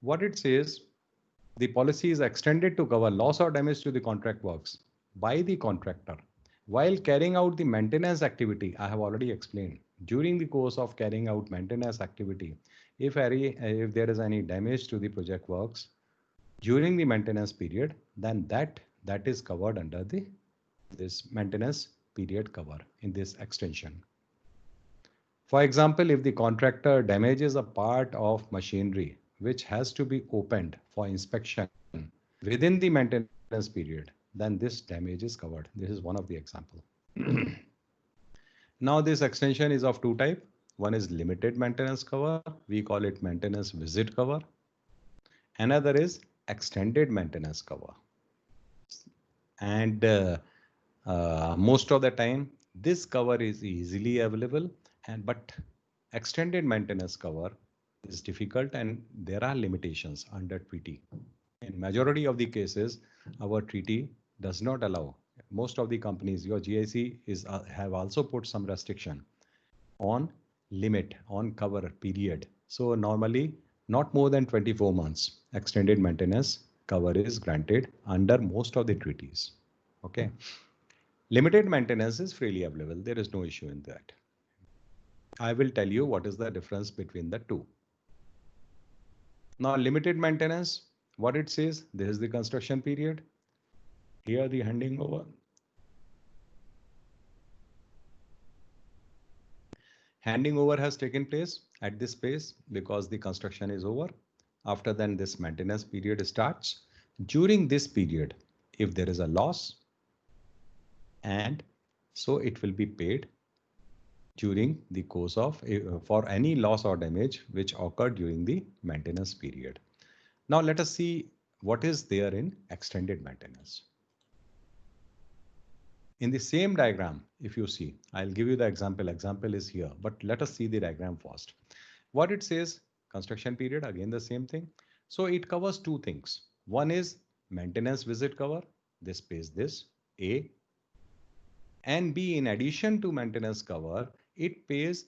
What it says, the policy is extended to cover loss or damage to the contract works by the contractor while carrying out the maintenance activity. I have already explained. During the course of carrying out maintenance activity, if there is any damage to the project works during the maintenance period, then that is covered under the this maintenance period cover in this extension. For example, if the contractor damages a part of machinery which has to be opened for inspection within the maintenance period, then this damage is covered. This is one of the example. Now this extension is of two type. One is limited maintenance cover. We call it maintenance visit cover. Another is extended maintenance cover. And most of the time, this cover is easily available, and but extended maintenance cover is difficult and there are limitations under treaty. In majority of the cases, our treaty does not allow. Most of the companies, your GIC is have also put some restriction on limit on cover period. So normally not more than 24 months extended maintenance cover is granted under most of the treaties. Okay. Limited maintenance is freely available. There is no issue in that. I will tell you what is the difference between the two. Now, limited maintenance, what it says, this is the construction period. Here the handing over. Handing over has taken place at this phase because the construction is over. After then, this maintenance period starts. During this period, if there is a loss, and so it will be paid during the course of for any loss or damage which occurred during the maintenance period. Now let us see what is there in extended maintenance. In the same diagram, if you see, I'll give you the example. Example is here, but let us see the diagram first. What it says, construction period, again the same thing. So it covers two things. One is maintenance visit cover. This pays this, A. And B, in addition to maintenance cover, it pays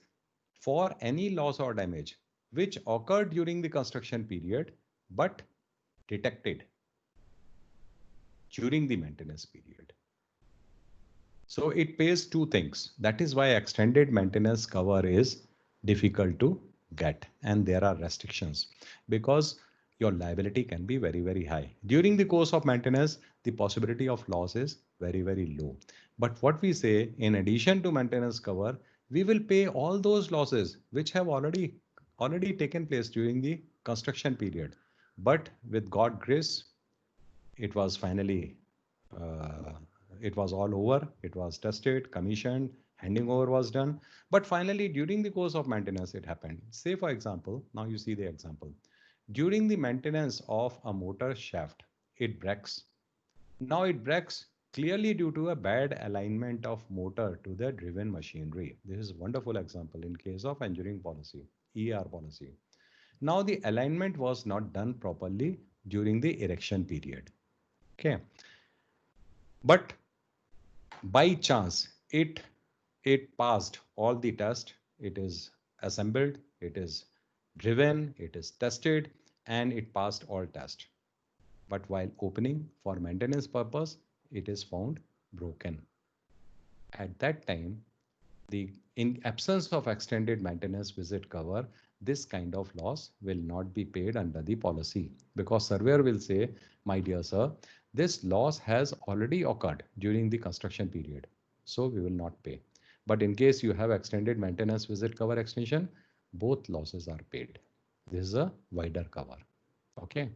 for any loss or damage which occurred during the construction period but detected during the maintenance period. So it pays two things. That is why extended maintenance cover is difficult to get, and there are restrictions because your liability can be very, very high. During the course of maintenance, the possibility of loss is very, very low. But what we say, in addition to maintenance cover, we will pay all those losses which have already taken place during the construction period. But with God grace, it was finally uh, it was all over. It was tested, commissioned, handing over was done. But finally, during the course of maintenance, it happened. Say, for example, now you see the example. During the maintenance of a motor shaft, it breaks. Now it breaks clearly due to a bad alignment of motor to the driven machinery. This is a wonderful example in case of engineering policy, ER policy. Now the alignment was not done properly during the erection period. Okay. But by chance, it passed all the test. It is assembled, it is driven, it is tested, and it passed all tests. But while opening for maintenance purpose, it is found broken. At that time, the in absence of extended maintenance visit cover, this kind of loss will not be paid under the policy because surveyor will say, my dear sir, this loss has already occurred during the construction period, so we will not pay. But in case you have extended maintenance visit cover extension, both losses are paid. This is a wider cover. Okay.